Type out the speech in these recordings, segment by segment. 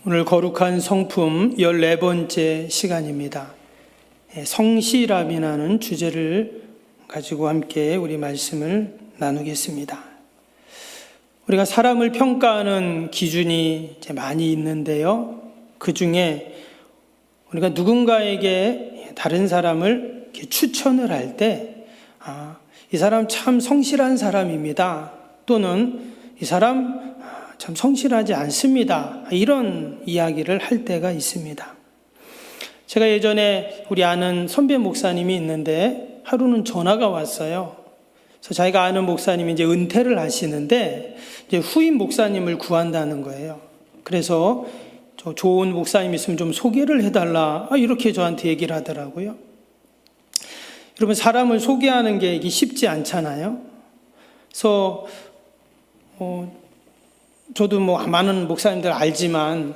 오늘 거룩한 성품 14번째 시간입니다. 성실함이라는 주제를 가지고 함께 우리 말씀을 나누겠습니다. 우리가 사람을 평가하는 기준이 많이 있는데요. 그 중에 우리가 누군가에게 다른 사람을 이렇게 추천을 할 때, 이 사람 참 성실한 사람입니다. 또는 이 사람 참 성실하지 않습니다. 이런 이야기를 할 때가 있습니다. 제가 예전에 우리 아는 선배 목사님이 있는데 하루는 전화가 왔어요. 그래서 자기가 아는 목사님이 이제 은퇴를 하시는데 이제 후임 목사님을 구한다는 거예요. 그래서 좋은 목사님 있으면 좀 소개를 해달라. 이렇게 저한테 얘기를 하더라고요. 여러분, 사람을 소개하는 게 이게 쉽지 않잖아요. 그래서 저도 많은 목사님들 알지만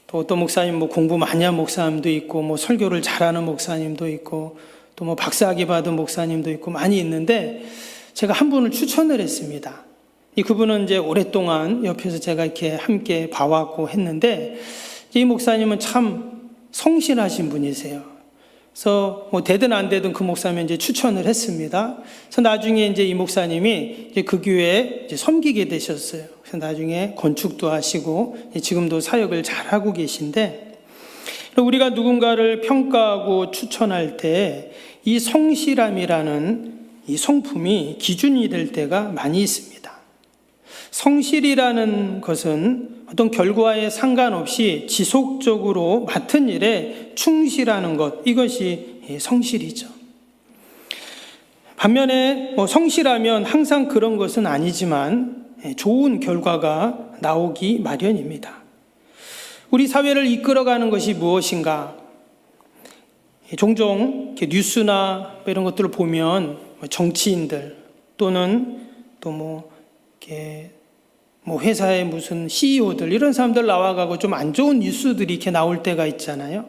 또 어떤 목사님 공부 많이 한 목사님도 있고 설교를 잘하는 목사님도 있고 또 박사학위 받은 목사님도 있고 많이 있는데 제가 한 분을 추천을 했습니다. 그분은 이제 오랫동안 옆에서 제가 이렇게 함께 봐왔고 했는데 이 목사님은 참 성실하신 분이세요. 그래서 되든 안 되든 그 목사님은 이제 추천을 했습니다. 그래서 나중에 이제 이 목사님이 이제 그 교회에 이제 섬기게 되셨어요. 그래서 나중에 건축도 하시고 지금도 사역을 잘 하고 계신데, 우리가 누군가를 평가하고 추천할 때 이 성실함이라는 이 성품이 기준이 될 때가 많이 있습니다. 성실이라는 것은 어떤 결과에 상관없이 지속적으로 맡은 일에 충실하는 것, 이것이 성실이죠. 반면에 성실하면 항상 그런 것은 아니지만 좋은 결과가 나오기 마련입니다. 우리 사회를 이끌어가는 것이 무엇인가? 종종 뉴스나 이런 것들을 보면 정치인들 또는 또 회사의 무슨 CEO들 이런 사람들 나와가고 좀 안 좋은 뉴스들이 이렇게 나올 때가 있잖아요.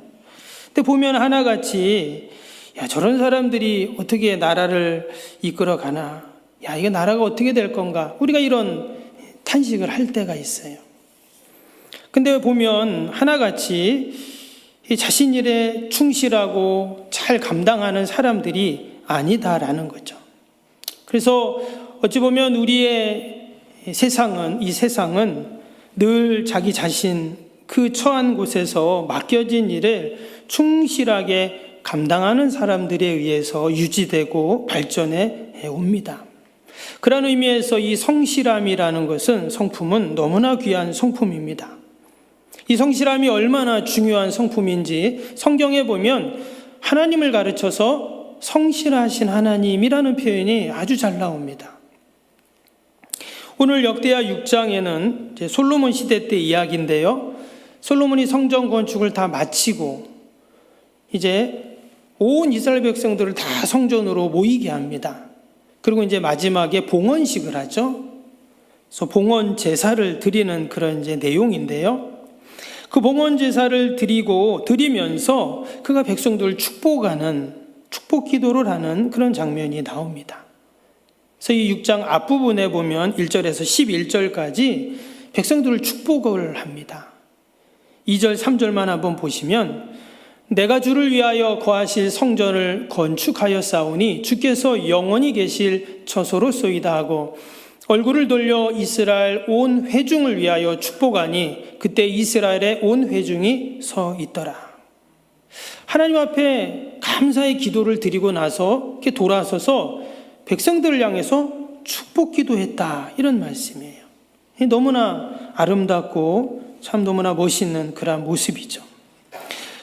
근데 보면 하나같이 저런 사람들이 어떻게 나라를 이끌어가나, 이게 나라가 어떻게 될 건가, 우리가 이런 탄식을 할 때가 있어요. 근데 보면 하나같이 자신 일에 충실하고 잘 감당하는 사람들이 아니다라는 거죠. 그래서 어찌 보면 우리의 이 세상은 늘 자기 자신 그 처한 곳에서 맡겨진 일을 충실하게 감당하는 사람들에 의해서 유지되고 발전해 옵니다. 그런 의미에서 이 성실함이라는 것은 성품은 너무나 귀한 성품입니다. 이 성실함이 얼마나 중요한 성품인지 성경에 보면 하나님을 가르쳐서 성실하신 하나님이라는 표현이 아주 잘 나옵니다. 오늘 역대하 6장에는 이제 솔로몬 시대 때 이야기인데요. 솔로몬이 성전 건축을 다 마치고 이제 온 이스라엘 백성들을 다 성전으로 모이게 합니다. 그리고 이제 마지막에 봉헌식을 하죠. 그래서 봉헌 제사를 드리는 그런 이제 내용인데요. 그 봉헌 제사를 드리면서 그가 백성들을 축복하는 축복 기도를 하는 그런 장면이 나옵니다. 그래서 이 6장 앞부분에 보면 1절에서 11절까지 백성들을 축복을 합니다. 2절, 3절만 한번 보시면, 내가 주를 위하여 거하실 성전을 건축하였사오니 주께서 영원히 계실 처소로소이다 하고, 얼굴을 돌려 이스라엘 온 회중을 위하여 축복하니 그때 이스라엘의 온 회중이 서 있더라. 하나님 앞에 감사의 기도를 드리고 나서 이렇게 돌아서서 백성들을 향해서 축복 기도했다, 이런 말씀이에요. 너무나 아름답고 참 너무나 멋있는 그런 모습이죠.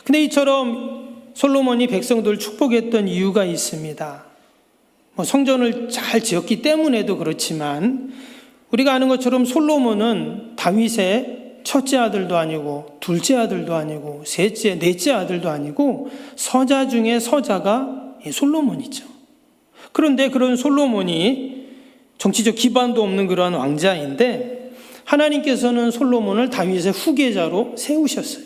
근데 이처럼 솔로몬이 백성들을 축복했던 이유가 있습니다. 성전을 잘 지었기 때문에도 그렇지만, 우리가 아는 것처럼 솔로몬은 다윗의 첫째 아들도 아니고 둘째 아들도 아니고 셋째, 넷째 아들도 아니고 서자 중에 서자가 솔로몬이죠. 그런데 그런 솔로몬이 정치적 기반도 없는 그러한 왕자인데 하나님께서는 솔로몬을 다윗의 후계자로 세우셨어요.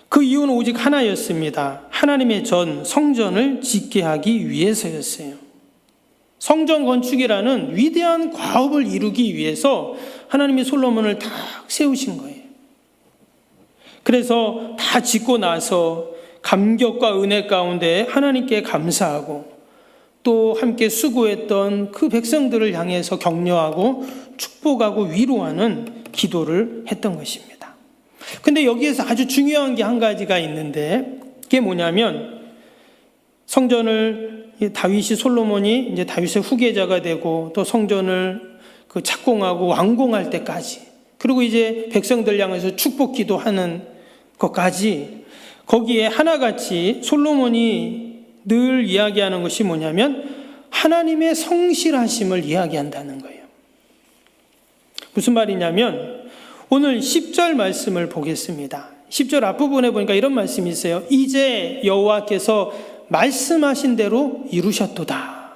그 이유는 오직 하나였습니다. 하나님의 전 성전을 짓게 하기 위해서였어요. 성전 건축이라는 위대한 과업을 이루기 위해서 하나님이 솔로몬을 다 세우신 거예요. 그래서 다 짓고 나서 감격과 은혜 가운데 하나님께 감사하고 또 함께 수고했던 그 백성들을 향해서 격려하고 축복하고 위로하는 기도를 했던 것입니다. 근데 여기에서 아주 중요한 게 한 가지가 있는데 그게 뭐냐면 성전을 다윗이 솔로몬이 이제 다윗의 후계자가 되고 또 성전을 착공하고 완공할 때까지 그리고 이제 백성들 향해서 축복 기도하는 것까지 거기에 하나같이 솔로몬이 늘 이야기하는 것이 뭐냐면 하나님의 성실하심을 이야기한다는 거예요. 무슨 말이냐면 오늘 10절 말씀을 보겠습니다. 10절 앞부분에 보니까 이런 말씀이 있어요. 이제 여호와께서 말씀하신 대로 이루셨도다.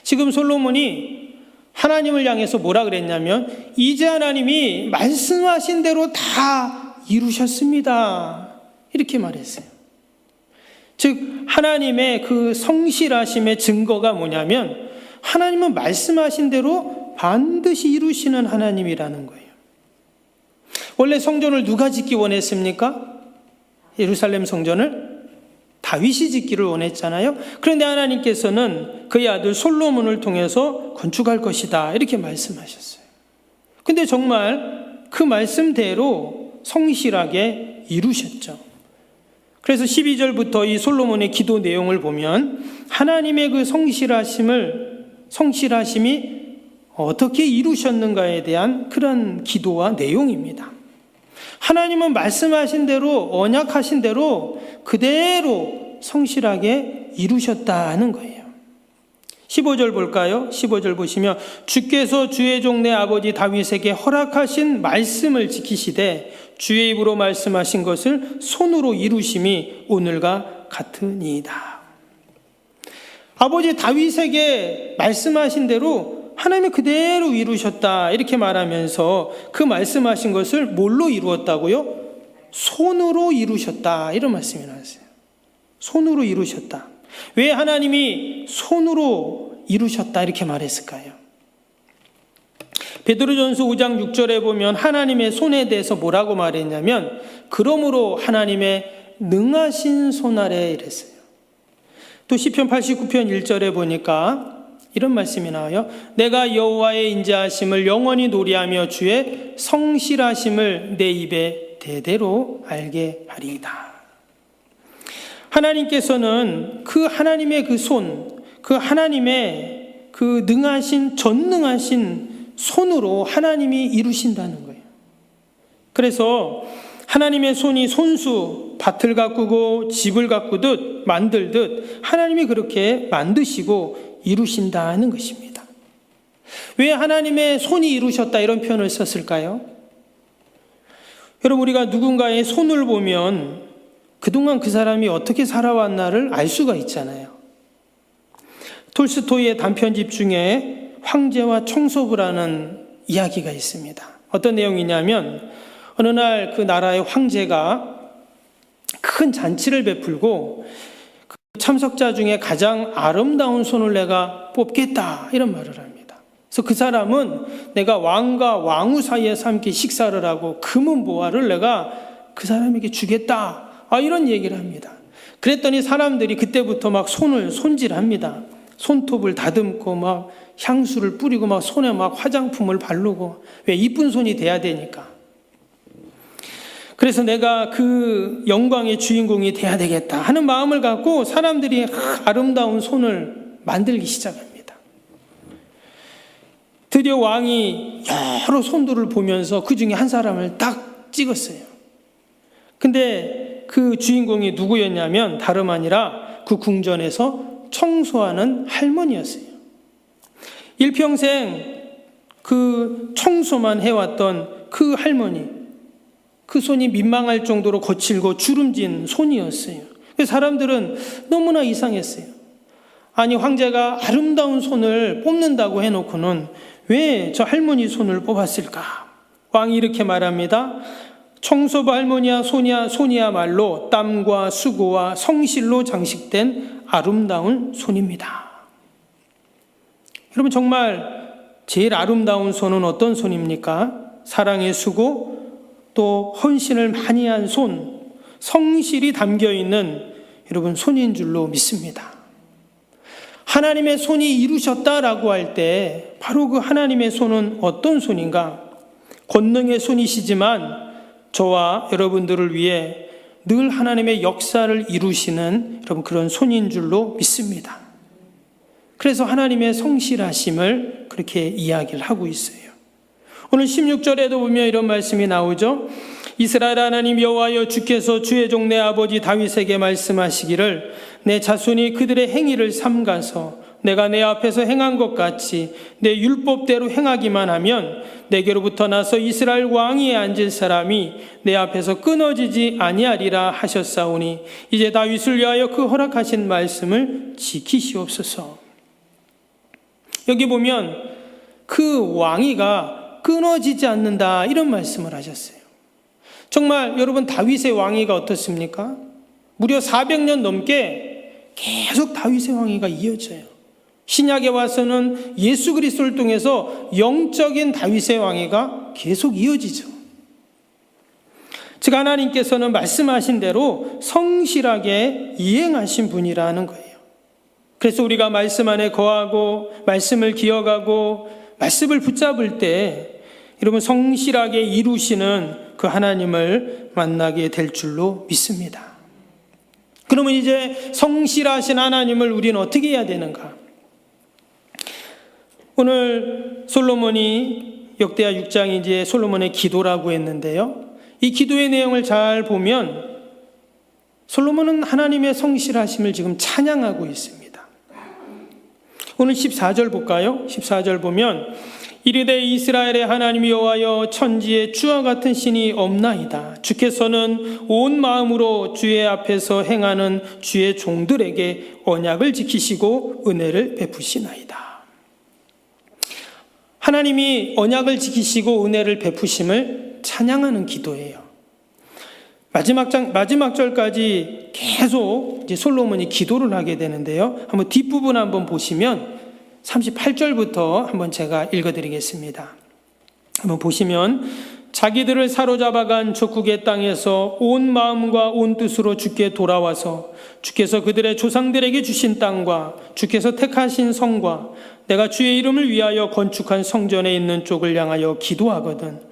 지금 솔로몬이 하나님을 향해서 뭐라 그랬냐면 이제 하나님이 말씀하신 대로 다 이루셨습니다. 이렇게 말했어요. 즉 하나님의 그 성실하심의 증거가 뭐냐면 하나님은 말씀하신 대로 반드시 이루시는 하나님이라는 거예요. 원래 성전을 누가 짓기 원했습니까? 예루살렘 성전을 다윗이 짓기를 원했잖아요. 그런데 하나님께서는 그의 아들 솔로몬을 통해서 건축할 것이다 이렇게 말씀하셨어요. 근데 정말 그 말씀대로 성실하게 이루셨죠. 그래서 12절부터 이 솔로몬의 기도 내용을 보면 하나님의 그 성실하심이 어떻게 이루셨는가에 대한 그런 기도와 내용입니다. 하나님은 말씀하신 대로 언약하신 대로 그대로 성실하게 이루셨다는 거예요. 15절 볼까요? 15절 보시면 주께서 주의 종내 아버지 다윗에게 허락하신 말씀을 지키시되 주의 입으로 말씀하신 것을 손으로 이루심이 오늘과 같으니이다. 아버지 다윗에게 말씀하신 대로 하나님이 그대로 이루셨다 이렇게 말하면서 그 말씀하신 것을 뭘로 이루었다고요? 손으로 이루셨다 이런 말씀이 나왔어요. 손으로 이루셨다. 왜 하나님이 손으로 이루셨다 이렇게 말했을까요? 베드로전서 5장 6절에 보면 하나님의 손에 대해서 뭐라고 말했냐면 그러므로 하나님의 능하신 손 아래 이랬어요. 또 시편 89편 1절에 보니까 이런 말씀이 나와요. 내가 여호와의 인자하심을 영원히 노래하며 주의 성실하심을 내 입에 대대로 알게 하리이다. 하나님께서는 그 하나님의 그 손, 그 하나님의 그 능하신 전능하신 손으로 하나님이 이루신다는 거예요. 그래서 하나님의 손이 손수 밭을 가꾸고 집을 가꾸듯 만들듯 하나님이 그렇게 만드시고 이루신다는 것입니다. 왜 하나님의 손이 이루셨다 이런 표현을 썼을까요? 여러분 우리가 누군가의 손을 보면 그동안 그 사람이 어떻게 살아왔나를 알 수가 있잖아요. 톨스토이의 단편집 중에 황제와 청소부라는 이야기가 있습니다. 어떤 내용이냐면 어느 날 그 나라의 황제가 큰 잔치를 베풀고 그 참석자 중에 가장 아름다운 손을 내가 뽑겠다 이런 말을 합니다. 그래서 그 사람은 내가 왕과 왕후 사이에서 함께 식사를 하고 금은 보화를 내가 그 사람에게 주겠다 이런 얘기를 합니다. 그랬더니 사람들이 그때부터 막 손을 손질합니다. 손톱을 다듬고 막 향수를 뿌리고 막 손에 막 화장품을 바르고 왜 이쁜 손이 돼야 되니까. 그래서 내가 그 영광의 주인공이 돼야 되겠다 하는 마음을 갖고 사람들이 아름다운 손을 만들기 시작합니다. 드디어 왕이 여러 손들을 보면서 그 중에 한 사람을 딱 찍었어요. 근데 그 주인공이 누구였냐면 다름 아니라 그 궁전에서 청소하는 할머니였어요. 일평생 그 청소만 해왔던 그 할머니, 그 손이 민망할 정도로 거칠고 주름진 손이었어요. 사람들은 너무나 이상했어요. 아니 황제가 아름다운 손을 뽑는다고 해놓고는 왜 저 할머니 손을 뽑았을까? 왕이 이렇게 말합니다. 청소부 할머니야 손이야말로 땀과 수고와 성실로 장식된 아름다운 손입니다. 여러분 정말 제일 아름다운 손은 어떤 손입니까? 사랑의 수고, 또 헌신을 많이 한 손, 성실이 담겨 있는 여러분 손인 줄로 믿습니다. 하나님의 손이 이루셨다라고 할 때 바로 그 하나님의 손은 어떤 손인가? 권능의 손이시지만 저와 여러분들을 위해 늘 하나님의 역사를 이루시는 여러분 그런 손인 줄로 믿습니다. 그래서 하나님의 성실하심을 그렇게 이야기를 하고 있어요. 오늘 16절에도 보면 이런 말씀이 나오죠. 이스라엘 하나님 여호와여, 주께서 주의 종 내 아버지 다윗에게 말씀하시기를 내 자손이 그들의 행위를 삼가서 내가 내 앞에서 행한 것 같이 내 율법대로 행하기만 하면 내게로부터 나서 이스라엘 왕위에 앉을 사람이 내 앞에서 끊어지지 아니하리라 하셨사오니 이제 다윗을 위하여 그 허락하신 말씀을 지키시옵소서. 여기 보면 그 왕위가 끊어지지 않는다 이런 말씀을 하셨어요. 정말 여러분 다윗의 왕위가 어떻습니까? 무려 400년 넘게 계속 다윗의 왕위가 이어져요. 신약에 와서는 예수 그리스도를 통해서 영적인 다윗의 왕위가 계속 이어지죠. 즉 하나님께서는 말씀하신 대로 성실하게 이행하신 분이라는 거예요. 그래서 우리가 말씀 안에 거하고 말씀을 기억하고 말씀을 붙잡을 때 여러분 성실하게 이루시는 그 하나님을 만나게 될 줄로 믿습니다. 그러면 이제 성실하신 하나님을 우리는 어떻게 해야 되는가? 오늘 솔로몬이 역대하 6장이 이제 솔로몬의 기도라고 했는데요. 이 기도의 내용을 잘 보면 솔로몬은 하나님의 성실하심을 지금 찬양하고 있습니다. 오늘 14절 볼까요? 14절 보면 이르되 이스라엘의 하나님 여호와여, 천지에 주와 같은 신이 없나이다. 주께서는 온 마음으로 주의 앞에서 행하는 주의 종들에게 언약을 지키시고 은혜를 베푸시나이다. 하나님이 언약을 지키시고 은혜를 베푸심을 찬양하는 기도예요. 마지막 절까지 계속 이제 솔로몬이 기도를 하게 되는데요. 한번 뒷부분 한번 보시면 38절부터 한번 제가 읽어드리겠습니다. 한번 보시면 자기들을 사로잡아간 적국의 땅에서 온 마음과 온 뜻으로 주께 돌아와서 주께서 그들의 조상들에게 주신 땅과 주께서 택하신 성과 내가 주의 이름을 위하여 건축한 성전에 있는 쪽을 향하여 기도하거든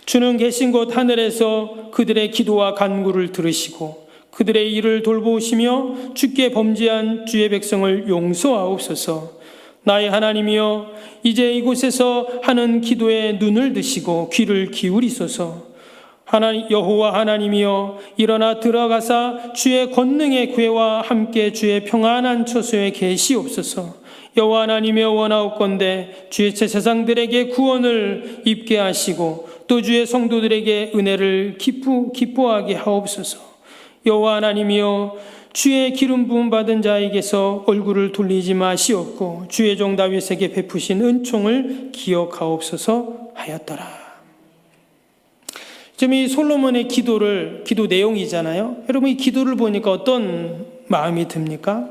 주는 계신 곳 하늘에서 그들의 기도와 간구를 들으시고 그들의 일을 돌보시며 주께 범죄한 주의 백성을 용서하옵소서. 나의 하나님이여, 이제 이곳에서 하는 기도에 눈을 드시고 귀를 기울이소서. 여호와 하나님이여, 일어나 들어가사 주의 권능의 궤와 함께 주의 평안한 처소에 계시옵소서. 여호와 하나님이여, 원하옵건대 주의 제사장들에게 구원을 입게 하시고 또 주의 성도들에게 은혜를 기뻐하게 하옵소서. 여호와 하나님이여, 주의 기름 부음 받은 자에게서 얼굴을 돌리지 마시옵고 주의 종 다윗에게 베푸신 은총을 기억하옵소서 하였더라. 지금 이 솔로몬의 기도 내용이잖아요. 여러분 이 기도를 보니까 어떤 마음이 듭니까?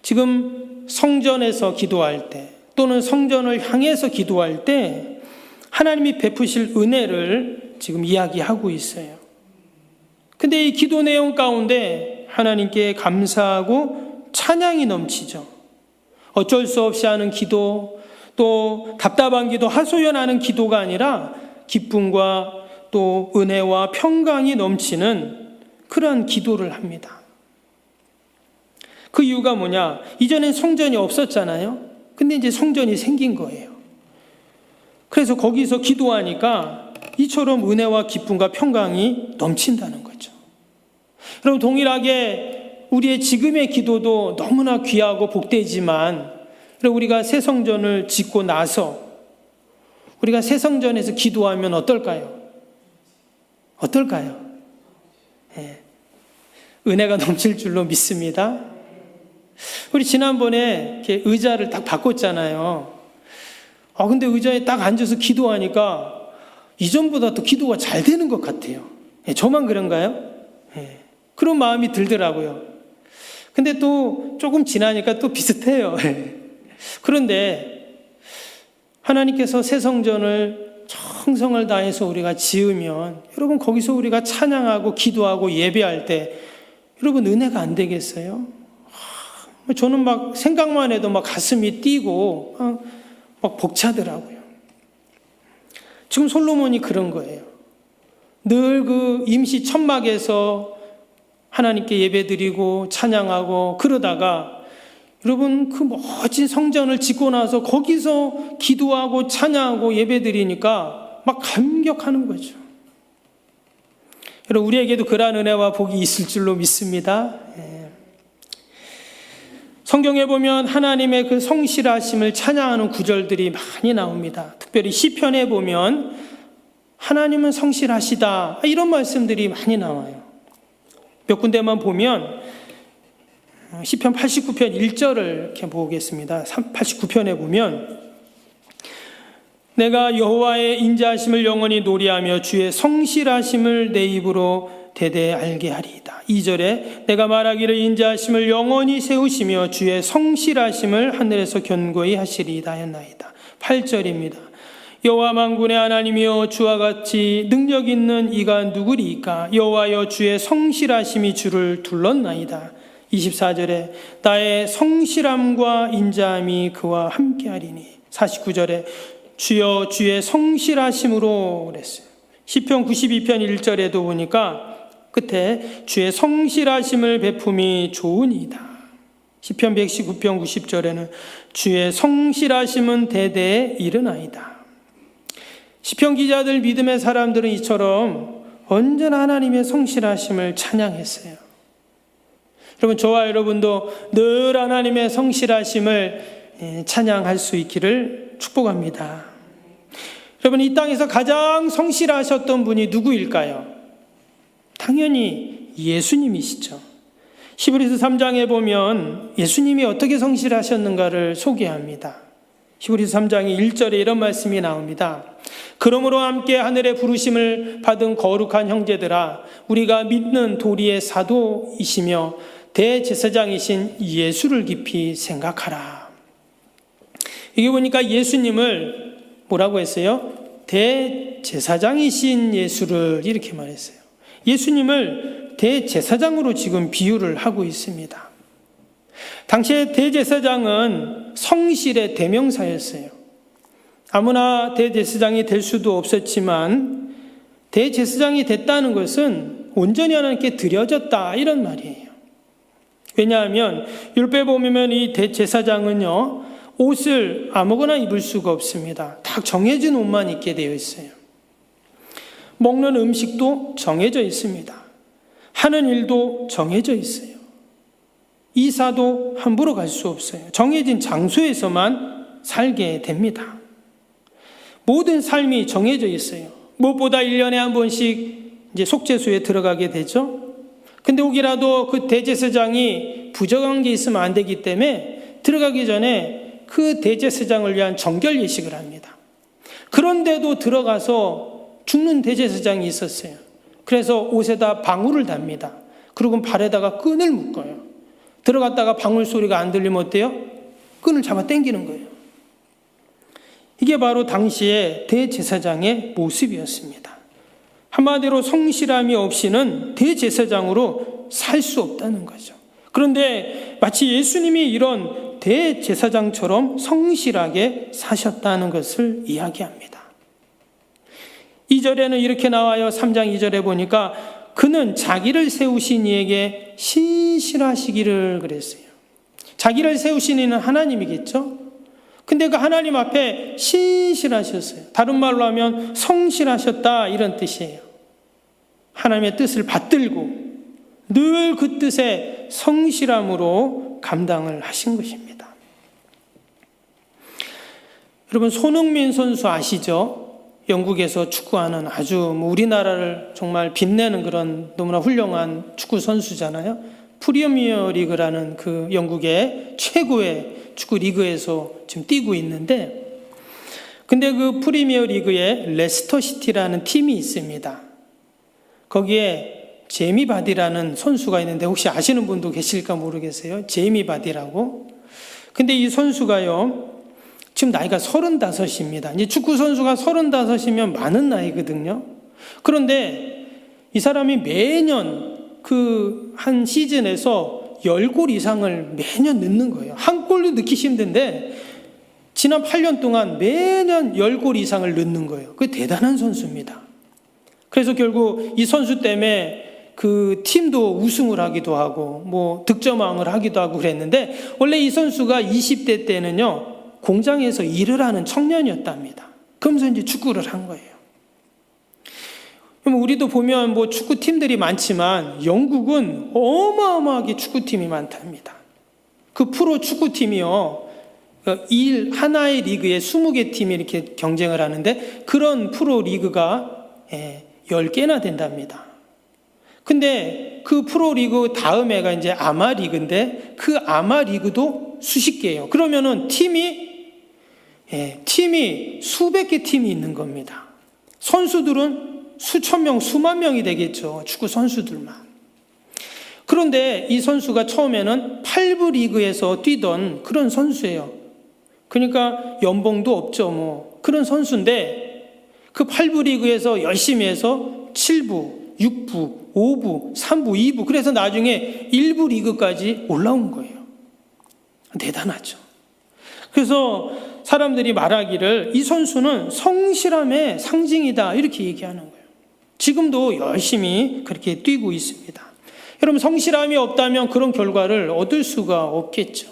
지금 성전에서 기도할 때 또는 성전을 향해서 기도할 때 하나님이 베푸실 은혜를 지금 이야기하고 있어요. 근데 이 기도 내용 가운데 하나님께 감사하고 찬양이 넘치죠. 어쩔 수 없이 하는 기도, 또 답답한 기도, 하소연하는 기도가 아니라 기쁨과 또 은혜와 평강이 넘치는 그러한 기도를 합니다. 그 이유가 뭐냐? 이전엔 성전이 없었잖아요. 근데 이제 성전이 생긴 거예요. 그래서 거기서 기도하니까 이처럼 은혜와 기쁨과 평강이 넘친다는 거죠. 여러분 동일하게 우리의 지금의 기도도 너무나 귀하고 복되지만 우리가 새 성전을 짓고 나서 우리가 새 성전에서 기도하면 어떨까요? 네. 은혜가 넘칠 줄로 믿습니다. 우리 지난번에 이렇게 의자를 딱 바꿨잖아요. 근데 의자에 딱 앉아서 기도하니까 이전보다 또 기도가 잘 되는 것 같아요. 저만 그런가요? 그런 마음이 들더라고요. 근데 또 조금 지나니까 또 비슷해요. 그런데 하나님께서 새 성전을 정성을 다해서 우리가 지으면 여러분 거기서 우리가 찬양하고 기도하고 예배할 때 여러분 은혜가 안 되겠어요? 저는 막 생각만 해도 막 가슴이 뛰고 막 벅차더라고요. 지금 솔로몬이 그런 거예요. 늘 그 임시 천막에서 하나님께 예배드리고 찬양하고 그러다가 여러분 그 멋진 성전을 짓고 나서 거기서 기도하고 찬양하고 예배드리니까 막 감격하는 거죠. 여러분 우리에게도 그러한 은혜와 복이 있을 줄로 믿습니다. 성경에 보면 하나님의 그 성실하심을 찬양하는 구절들이 많이 나옵니다. 특별히 시편에 보면 하나님은 성실하시다 이런 말씀들이 많이 나와요. 몇 군데만 보면 시편 89편 1절을 이렇게 보겠습니다. 89편에 보면 내가 여호와의 인자하심을 영원히 노래하며 주의 성실하심을 내 입으로 대대 알게 하리이다. 2절에 내가 말하기를 인자하심을 영원히 세우시며 주의 성실하심을 하늘에서 견고히 하시리이다 하였나이다. 8절입니다. 여호와 만군의 하나님이여 주와 같이 능력 있는 이가 누구리이까? 여호와여 주의 성실하심이 주를 둘렀나이다. 24절에 나의 성실함과 인자함이 그와 함께하리니. 49절에 주여 주의 성실하심으로 그랬어요. 시편 92편 1절에도 보니까 끝에 주의 성실하심을 베품이 좋으니이다. 시편 119편 90절에는 주의 성실하심은 대대에 이르나이다. 시편 기자들 믿음의 사람들은 이처럼 언제나 하나님의 성실하심을 찬양했어요. 여러분 저와 여러분도 늘 하나님의 성실하심을 찬양할 수 있기를 축복합니다. 여러분 이 땅에서 가장 성실하셨던 분이 누구일까요? 당연히 예수님이시죠. 히브리서 3장에 보면 예수님이 어떻게 성실하셨는가를 소개합니다. 히브리서 3장의 1절에 이런 말씀이 나옵니다. 그러므로 함께 하늘의 부르심을 받은 거룩한 형제들아 우리가 믿는 도리의 사도이시며 대제사장이신 예수를 깊이 생각하라. 이게 보니까 예수님을 뭐라고 했어요? 대제사장이신 예수를 이렇게 말했어요. 예수님을 대제사장으로 지금 비유를 하고 있습니다. 당시에 대제사장은 성실의 대명사였어요. 아무나 대제사장이 될 수도 없었지만 대제사장이 됐다는 것은 온전히 하나님께 드려졌다 이런 말이에요. 왜냐하면 율법에 보면 이 대제사장은요 옷을 아무거나 입을 수가 없습니다. 딱 정해진 옷만 입게 되어 있어요. 먹는 음식도 정해져 있습니다. 하는 일도 정해져 있어요. 이사도 함부로 갈 수 없어요. 정해진 장소에서만 살게 됩니다. 모든 삶이 정해져 있어요. 무엇보다 1년에 한 번씩 이제 속죄소에 들어가게 되죠. 근데 혹이라도 그 대제사장이 부정한 게 있으면 안 되기 때문에 들어가기 전에 그 대제사장을 위한 정결 예식을 합니다. 그런데도 들어가서 죽는 대제사장이 있었어요. 그래서 옷에다 방울을 답니다. 그리고 발에다가 끈을 묶어요. 들어갔다가 방울 소리가 안 들리면 어때요? 끈을 잡아 당기는 거예요. 이게 바로 당시의 대제사장의 모습이었습니다. 한마디로 성실함이 없이는 대제사장으로 살 수 없다는 거죠. 그런데 마치 예수님이 이런 대제사장처럼 성실하게 사셨다는 것을 이야기합니다. 2절에는 이렇게 나와요. 3장 2절에 보니까 그는 자기를 세우신 이에게 신실하시기를 그랬어요. 자기를 세우신 이는 하나님이겠죠. 근데 그 하나님 앞에 신실하셨어요. 다른 말로 하면 성실하셨다 이런 뜻이에요. 하나님의 뜻을 받들고 늘 그 뜻에 성실함으로 감당을 하신 것입니다. 여러분 손흥민 선수 아시죠? 영국에서 축구하는 아주 우리나라를 정말 빛내는 그런 너무나 훌륭한 축구 선수잖아요. 프리미어 리그라는 그 영국의 최고의 축구 리그에서 지금 뛰고 있는데, 근데 그 프리미어 리그에 레스터 시티라는 팀이 있습니다. 거기에 제이미 바디라는 선수가 있는데 혹시 아시는 분도 계실까 모르겠어요. 제이미 바디라고. 근데 이 선수가요 지금 나이가 35입니다. 이제 축구 선수가 35이면 많은 나이거든요. 그런데 이 사람이 매년 그 한 시즌에서 10골 이상을 매년 넣는 거예요. 한 골도 넣기 힘든데 지난 8년 동안 매년 10골 이상을 넣는 거예요. 그게 대단한 선수입니다. 그래서 결국 이 선수 때문에 그 팀도 우승을 하기도 하고 뭐 득점왕을 하기도 하고 그랬는데, 원래 이 선수가 20대 때는요 공장에서 일을 하는 청년이었답니다. 그러면서 이제 축구를 한 거예요. 그럼 우리도 보면 뭐 축구팀들이 많지만 영국은 어마어마하게 축구팀이 많답니다. 그 프로 축구팀이요, 하나의 리그에 20개 팀이 이렇게 경쟁을 하는데 그런 프로 리그가 10개나 된답니다. 근데 그 프로 리그 다음 해가 이제 아마 리그인데 그 아마 리그도 수십 개예요. 그러면은 팀이 수백 개 팀이 있는 겁니다. 선수들은 수천 명, 수만 명이 되겠죠. 축구 선수들만. 그런데 이 선수가 처음에는 8부 리그에서 뛰던 그런 선수예요. 그러니까 연봉도 없죠. 뭐 그런 선수인데 그 8부 리그에서 열심히 해서 7부, 6부, 5부, 3부, 2부, 그래서 나중에 1부 리그까지 올라온 거예요. 대단하죠. 그래서 사람들이 말하기를 이 선수는 성실함의 상징이다 이렇게 얘기하는 거예요. 지금도 열심히 그렇게 뛰고 있습니다. 여러분, 성실함이 없다면 그런 결과를 얻을 수가 없겠죠.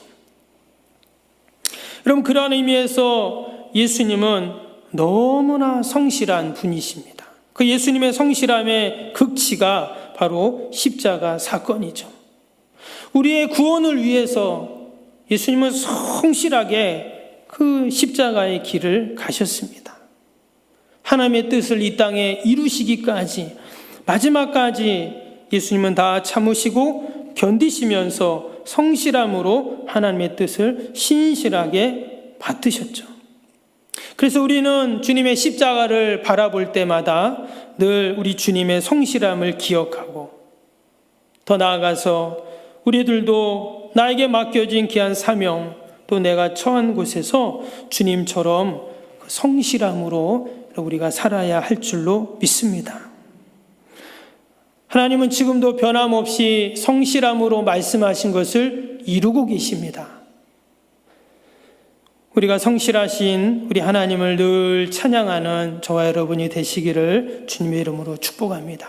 여러분, 그러한 의미에서 예수님은 너무나 성실한 분이십니다. 그 예수님의 성실함의 극치가 바로 십자가 사건이죠. 우리의 구원을 위해서 예수님은 성실하게 그 십자가의 길을 가셨습니다. 하나님의 뜻을 이 땅에 이루시기까지, 마지막까지 예수님은 다 참으시고 견디시면서 성실함으로 하나님의 뜻을 신실하게 받으셨죠. 그래서 우리는 주님의 십자가를 바라볼 때마다 늘 우리 주님의 성실함을 기억하고, 더 나아가서 우리들도 나에게 맡겨진 귀한 사명, 또 내가 처한 곳에서 주님처럼 성실함으로 우리가 살아야 할 줄로 믿습니다. 하나님은 지금도 변함없이 성실함으로 말씀하신 것을 이루고 계십니다. 우리가 성실하신 우리 하나님을 늘 찬양하는 저와 여러분이 되시기를 주님의 이름으로 축복합니다.